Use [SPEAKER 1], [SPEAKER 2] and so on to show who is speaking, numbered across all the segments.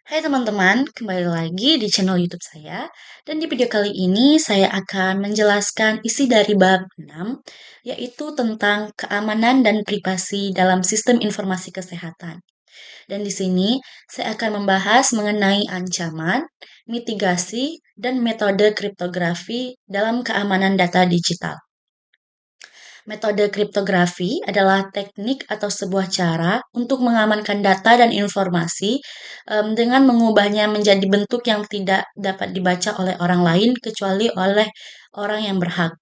[SPEAKER 1] Hai teman-teman, kembali lagi di channel YouTube saya. Dan di video kali ini saya akan menjelaskan isi dari bab 6, yaitu tentang keamanan dan privasi dalam sistem informasi kesehatan. Dan di sini saya akan membahas mengenai ancaman, mitigasi, dan metode kriptografi dalam keamanan data digital. Metode kriptografi adalah teknik atau sebuah cara untuk mengamankan data dan informasi dengan mengubahnya menjadi bentuk yang tidak dapat dibaca oleh orang lain kecuali oleh orang yang berhak.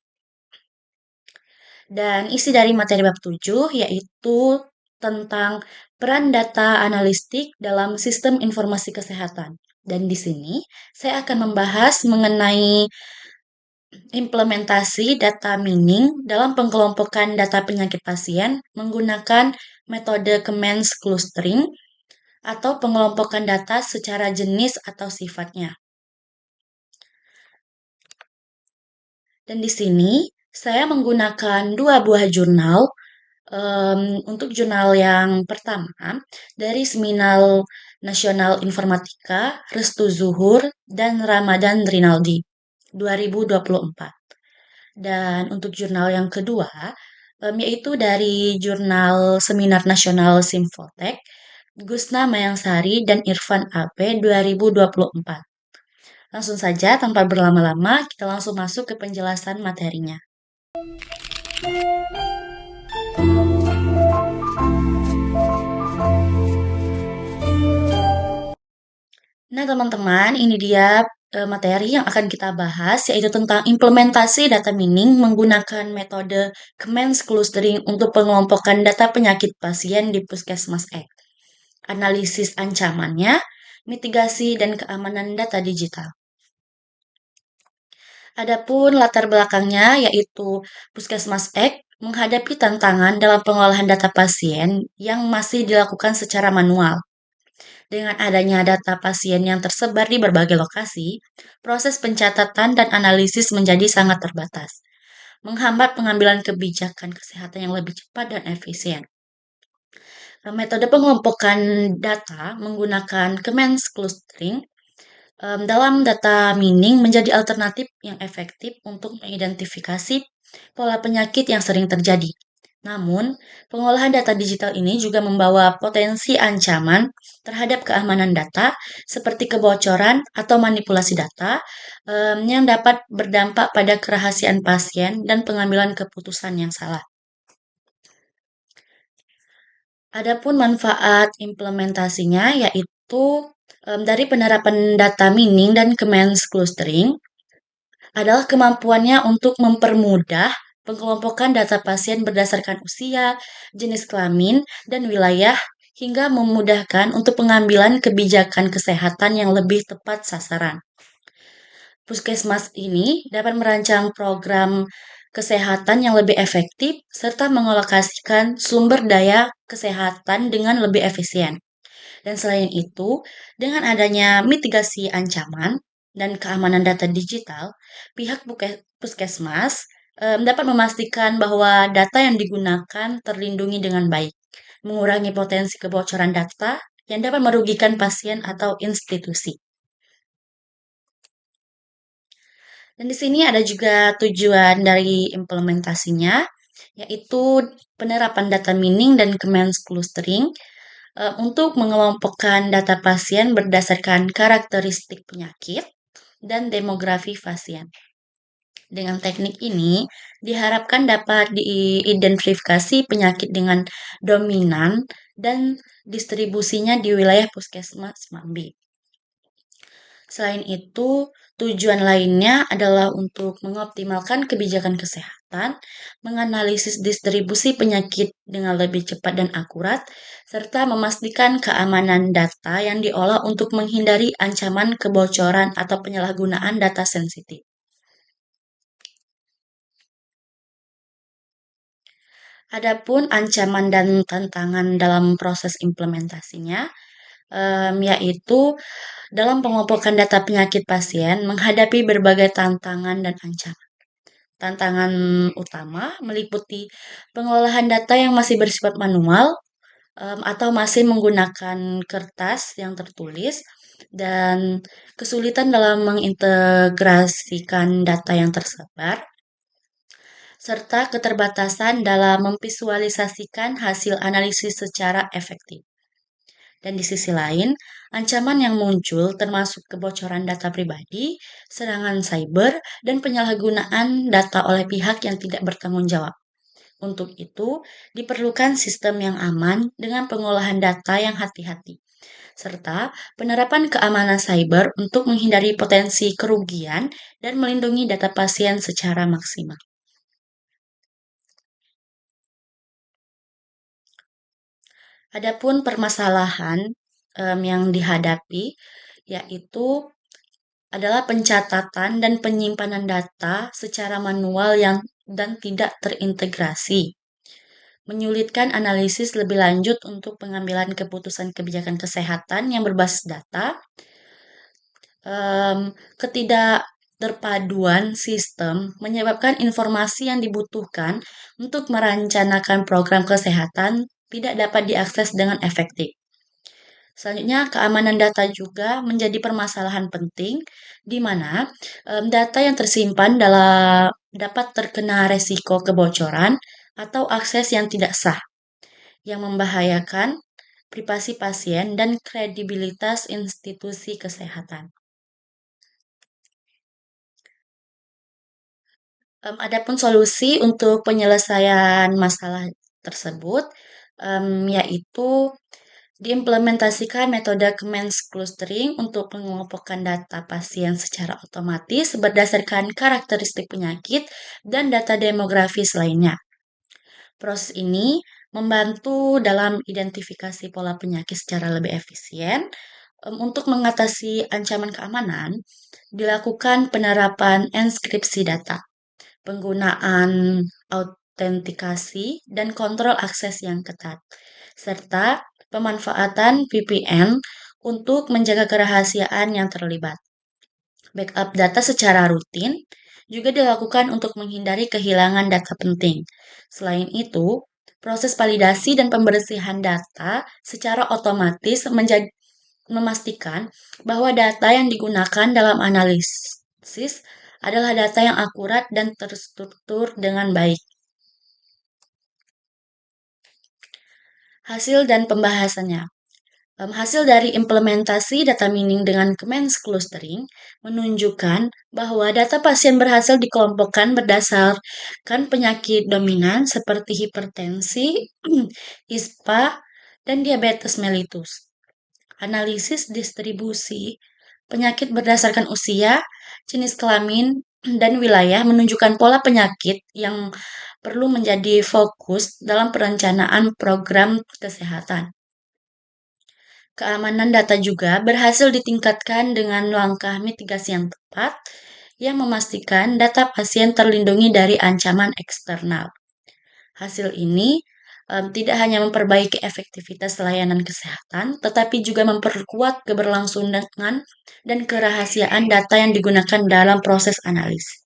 [SPEAKER 1] Dan isi dari materi bab 7 yaitu tentang peran data analistik dalam sistem informasi kesehatan. Dan di sini saya akan membahas mengenai implementasi data mining dalam pengelompokan data penyakit pasien menggunakan metode Commons clustering atau pengelompokan data secara jenis atau sifatnya. Dan di sini saya menggunakan dua buah jurnal. Untuk jurnal yang pertama dari Seminar Nasional Informatika Restu Zuhur dan Ramadan Rinaldi 2024. Dan untuk jurnal yang kedua, yaitu dari Jurnal Seminar Nasional Simfotek, Gusna Mayangsari dan Irfan AP 2024. Langsung saja, tanpa berlama-lama, kita langsung masuk ke penjelasan materinya. Nah, teman-teman, ini dia materi yang akan kita bahas, yaitu tentang implementasi data mining menggunakan metode Commons clustering untuk pengelompokan data penyakit pasien di Puskesmas X. Analisis ancamannya, mitigasi dan keamanan data digital. Adapun latar belakangnya yaitu Puskesmas X menghadapi tantangan dalam pengolahan data pasien yang masih dilakukan secara manual. Dengan adanya data pasien yang tersebar di berbagai lokasi, proses pencatatan dan analisis menjadi sangat terbatas, menghambat pengambilan kebijakan kesehatan yang lebih cepat dan efisien. Metode pengelompokan data menggunakan Commons clustering dalam data mining menjadi alternatif yang efektif untuk mengidentifikasi pola penyakit yang sering terjadi. Namun, pengolahan data digital ini juga membawa potensi ancaman terhadap keamanan data, seperti kebocoran atau manipulasi data yang dapat berdampak pada kerahasiaan pasien dan pengambilan keputusan yang salah. Adapun manfaat implementasinya yaitu dari penerapan data mining dan Commons clustering adalah kemampuannya untuk mempermudah pengelompokan data pasien berdasarkan usia, jenis kelamin, dan wilayah hingga memudahkan untuk pengambilan kebijakan kesehatan yang lebih tepat sasaran. Puskesmas ini dapat merancang program kesehatan yang lebih efektif serta mengalokasikan sumber daya kesehatan dengan lebih efisien. Dan selain itu, dengan adanya mitigasi ancaman dan keamanan data digital, pihak puskesmas dapat memastikan bahwa data yang digunakan terlindungi dengan baik, mengurangi potensi kebocoran data yang dapat merugikan pasien atau institusi. Dan di sini ada juga tujuan dari implementasinya, yaitu penerapan data mining dan Commons clustering untuk mengelompokkan data pasien berdasarkan karakteristik penyakit dan demografi pasien. Dengan teknik ini, diharapkan dapat diidentifikasi penyakit dengan dominan dan distribusinya di wilayah puskesmas Mambi. Selain itu, tujuan lainnya adalah untuk mengoptimalkan kebijakan kesehatan, menganalisis distribusi penyakit dengan lebih cepat dan akurat, serta memastikan keamanan data yang diolah untuk menghindari ancaman kebocoran atau penyalahgunaan data sensitif. Adapun ancaman dan tantangan dalam proses implementasinya, yaitu dalam pengelompokan data penyakit pasien menghadapi berbagai tantangan dan ancaman. Tantangan utama meliputi pengolahan data yang masih bersifat manual atau masih menggunakan kertas yang tertulis, dan kesulitan dalam mengintegrasikan data yang tersebar, serta keterbatasan dalam memvisualisasikan hasil analisis secara efektif. Dan di sisi lain, ancaman yang muncul termasuk kebocoran data pribadi, serangan cyber, dan penyalahgunaan data oleh pihak yang tidak bertanggung jawab. Untuk itu, diperlukan sistem yang aman dengan pengolahan data yang hati-hati, serta penerapan keamanan cyber untuk menghindari potensi kerugian dan melindungi data pasien secara maksimal. Adapun permasalahan yang dihadapi yaitu adalah pencatatan dan penyimpanan data secara manual dan tidak terintegrasi, menyulitkan analisis lebih lanjut untuk pengambilan keputusan kebijakan kesehatan yang berbasis data, ketidakterpaduan sistem menyebabkan informasi yang dibutuhkan untuk merancangkan program kesehatan tidak dapat diakses dengan efektif. Selanjutnya, keamanan data juga menjadi permasalahan penting, di mana data yang tersimpan dapat terkena resiko kebocoran atau akses yang tidak sah, yang membahayakan privasi pasien dan kredibilitas institusi kesehatan. Adapun solusi untuk penyelesaian masalah tersebut, yaitu diimplementasikan metode Command Clustering untuk mengelompokkan data pasien secara otomatis berdasarkan karakteristik penyakit dan data demografis lainnya. Proses ini membantu dalam identifikasi pola penyakit secara lebih efisien. Untuk mengatasi ancaman keamanan, dilakukan penerapan enskripsi data, penggunaan autentikasi, dan kontrol akses yang ketat, serta pemanfaatan VPN untuk menjaga kerahasiaan yang terlibat. Backup data secara rutin juga dilakukan untuk menghindari kehilangan data penting. Selain itu, proses validasi dan pembersihan data secara otomatis memastikan bahwa data yang digunakan dalam analisis adalah data yang akurat dan terstruktur dengan baik. Hasil dan pembahasannya. Hasil dari implementasi data mining dengan Command Clustering menunjukkan bahwa data pasien berhasil dikelompokkan berdasarkan penyakit dominan seperti hipertensi, ISPA, dan diabetes mellitus. Analisis distribusi penyakit berdasarkan usia, jenis kelamin, dan wilayah menunjukkan pola penyakit yang perlu menjadi fokus dalam perencanaan program kesehatan. Keamanan data juga berhasil ditingkatkan dengan langkah mitigasi yang tepat yang memastikan data pasien terlindungi dari ancaman eksternal. Hasil ini tidak hanya memperbaiki efektivitas layanan kesehatan, tetapi juga memperkuat keberlangsungan dan kerahasiaan data yang digunakan dalam proses analisis.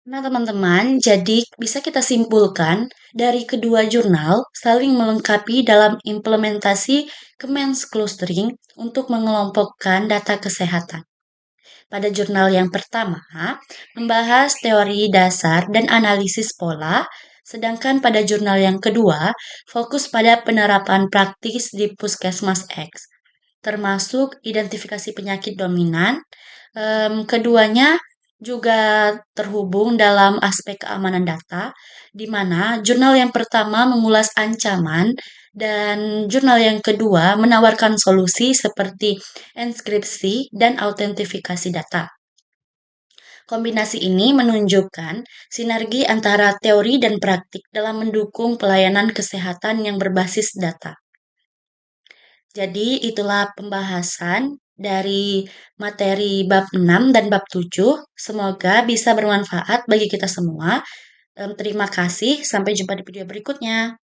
[SPEAKER 1] Nah, teman-teman, jadi bisa kita simpulkan dari kedua jurnal saling melengkapi dalam implementasi Command Clustering untuk mengelompokkan data kesehatan. Pada jurnal yang pertama, membahas teori dasar dan analisis pola, sedangkan pada jurnal yang kedua, fokus pada penerapan praktis di Puskesmas X, termasuk identifikasi penyakit dominan. Keduanya juga terhubung dalam aspek keamanan data, di mana jurnal yang pertama mengulas ancaman dan jurnal yang kedua menawarkan solusi seperti enskripsi dan autentifikasi data. Kombinasi ini menunjukkan sinergi antara teori dan praktik dalam mendukung pelayanan kesehatan yang berbasis data. Jadi itulah pembahasan dari materi bab 6 dan bab 7. Semoga bisa bermanfaat bagi kita semua. Terima kasih, sampai jumpa di video berikutnya.